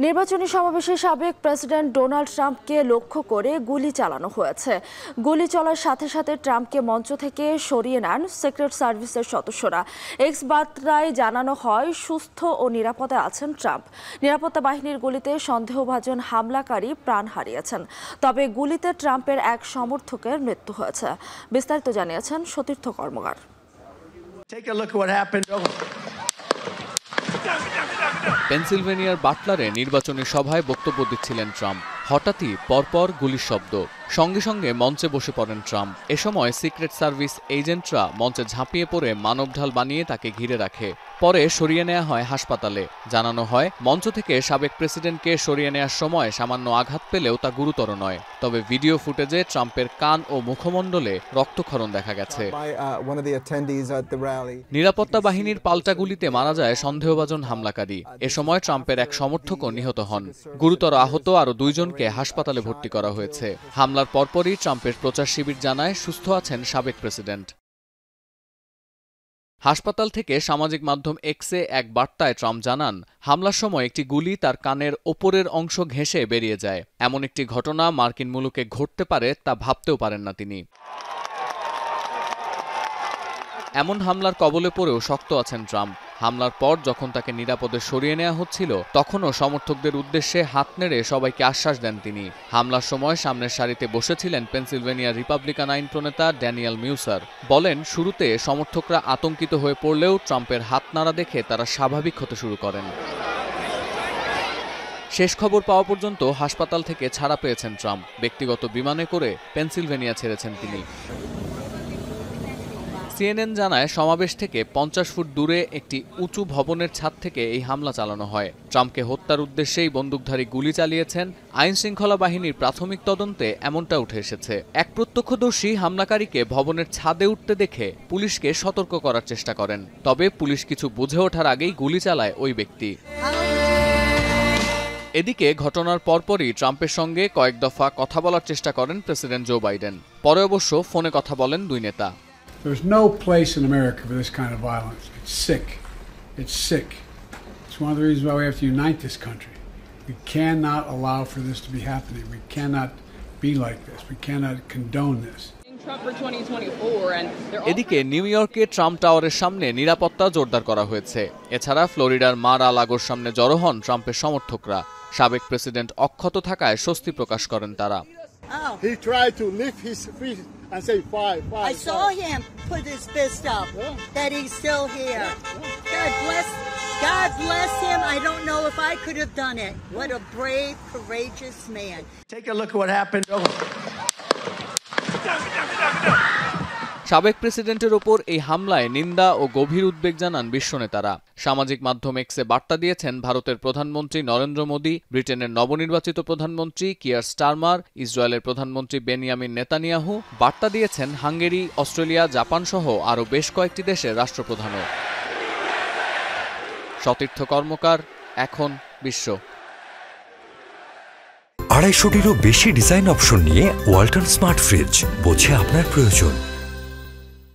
নির্বাচনী সমাবেশে সাবেক প্রেসিডেন্ট ডোনাল্ড ট্রাম্পকে লক্ষ্য করে গুলি চালানো হয়েছে। গুলি চলার সাথে সাথে ট্রাম্পকে মঞ্চ থেকে সরিয়ে নেন সিক্রেট সার্ভিসের সদস্যরা। এক্স বার্তায় জানানো হয়, সুস্থ ও নিরাপদে আছেন ট্রাম্প। নিরাপত্তা বাহিনীর গুলিতে সন্দেহভাজন হামলাকারী প্রাণ হারিয়েছেন, তবে গুলিতে ট্রাম্পের এক সমর্থকের মৃত্যু হয়েছে। বিস্তারিত জানিয়েছেন সতীর্থ কর্মকার। পেনসিলভেনিয়ার বাটলারে নির্বাচনী সভায় বক্তব্য দিচ্ছিলেন ট্রাম্প। হঠাৎই পরপর গুলির শব্দ, সঙ্গে সঙ্গে মঞ্চে বসে পড়েন ট্রাম্প। এ সময় সিক্রেট সার্ভিস এজেন্টরা মঞ্চে ঝাঁপিয়ে পড়ে মানবঢাল বানিয়ে তাকে ঘিরে রাখে। পরে সরিয়ে নেওয়া হয় হাসপাতালে। জানানো হয়, মঞ্চ থেকে সাবেক প্রেসিডেন্টকে সরিয়ে নেওয়ার সময় সামান্য আঘাত পেলেও তা গুরুতর নয়। তবে ভিডিও ফুটেজে ট্রাম্পের কান ও মুখমণ্ডলে রক্তক্ষরণ দেখা গেছে। নিরাপত্তা বাহিনীর পাল্টা গুলিতে মারা যায় সন্দেহভাজন হামলাকারী। এ সময় ট্রাম্পের এক সমর্থকও নিহত হন। গুরুতর আহত আরও দুইজনকে হাসপাতালে ভর্তি করা হয়েছে। হামলার পরপরই ট্রাম্পের প্রচার শিবির জানায় সুস্থ আছেন সাবেক প্রেসিডেন্ট। হাসপাতাল থেকে সামাজিক মাধ্যম এক্সে এক বার্তায় ট্রাম্প জানান, হামলার সময় একটি গুলি তার কানের ওপরের অংশ ঘেঁষে বেরিয়ে যায়। এমন একটি ঘটনা মার্কিন মুলুকে ঘটতে পারে তা ভাবতেও পারেন না তিনি। এমন হামলার কবলে পড়েও শক্ত আছেন ট্রাম্প। হামলার পর যখন তাকে নিরাপদে সরিয়ে নেওয়া হচ্ছিল, তখনও সমর্থকদের উদ্দেশ্যে হাত নেড়ে সবাইকে আশ্বাস দেন তিনি। হামলার সময় সামনের সারিতে বসেছিলেন পেনসিলভেনিয়ার রিপাবলিকান আইন প্রণেতা ড্যানিয়েল মিউসার। বলেন, শুরুতে সমর্থকরা আতঙ্কিত হয়ে পড়লেও ট্রাম্পের হাত নাড়া দেখে তারা স্বাভাবিক হতে শুরু করেন। শেষ খবর পাওয়া পর্যন্ত হাসপাতাল থেকে ছাড়া পেয়েছেন ট্রাম্প। ব্যক্তিগত বিমানে করে পেনসিলভেনিয়া ছেড়েছেন তিনি। সিএনএন জানায়, সমাবেশ থেকে 50 ফুট দূরে একটি উঁচু ভবনের ছাদ থেকে এই হামলা চালানো হয়। ট্রাম্পকে হত্যার উদ্দেশ্যেই বন্দুকধারী গুলি চালিয়েছেন। আইন শৃঙ্খলা বাহিনীর প্রাথমিক তদন্তে এমনটা উঠে এসেছে। এক প্রত্যক্ষদর্শী হামলাকারীকে ভবনের ছাদে উঠতে দেখে পুলিশকে সতর্ক করার চেষ্টা করেন। তবে পুলিশ কিছু বুঝে ওঠার আগেই গুলি চালায় ওই ব্যক্তি। এদিকে ঘটনার পরপরই ট্রাম্পের সঙ্গে কয়েক দফা কথা বলার চেষ্টা করেন প্রেসিডেন্ট জো বাইডেন। পরে অবশ্য ফোনে কথা বলেন দুই নেতা। There's no place in America for this kind of violence. It's sick. It's sick. It's one of the reasons why we have to unite this country. We cannot allow for this to be happening. We cannot be like this. We cannot condone this. এদিকে new ইয়র্কে Trump টাওয়ারের সামনে নিরাপত্তা জোরদার করা হয়েছে। এছাড়া ফ্লোরিডার মার-আ-লাগোর সামনে জড়ো হন ট্রাম্পের সমর্থকরা। সাবেক প্রেসিডেন্ট অক্ষত থাকায় স্বস্তি প্রকাশ করেন তারা। He tried to lift his fist and say five. I saw him put his fist up. That he's still here. God bless him. I don't know if I could have done it. What a brave, courageous man. Take a look at what happened. সাবেক প্রেসিডেন্টের ওপর এই হামলায় নিন্দা ও গভীর উদ্বেগ জানান বিশ্ব নেতারা। সামাজিক মাধ্যম এক্সে বার্তা দিয়েছেন ভারতের প্রধানমন্ত্রী নরেন্দ্র মোদী, ব্রিটেনের নবনির্বাচিত প্রধানমন্ত্রী কিয়ার স্টারমার, ইসরায়েলের প্রধানমন্ত্রী বেনিয়ামিন নেতানিয়াহু, বার্তা দিয়েছেন হাঙ্গেরি, অস্ট্রেলিয়া, জাপান সহ আরও বেশ কয়েকটি দেশের রাষ্ট্রপ্রধানও। সতীর্থ কর্মকার, এখন বিশ্ব। 250টিরও বেশি ডিজাইন অপশন নিয়ে ওয়ালটন স্মার্ট ফ্রিজ, বোঝে আপনার প্রয়োজন।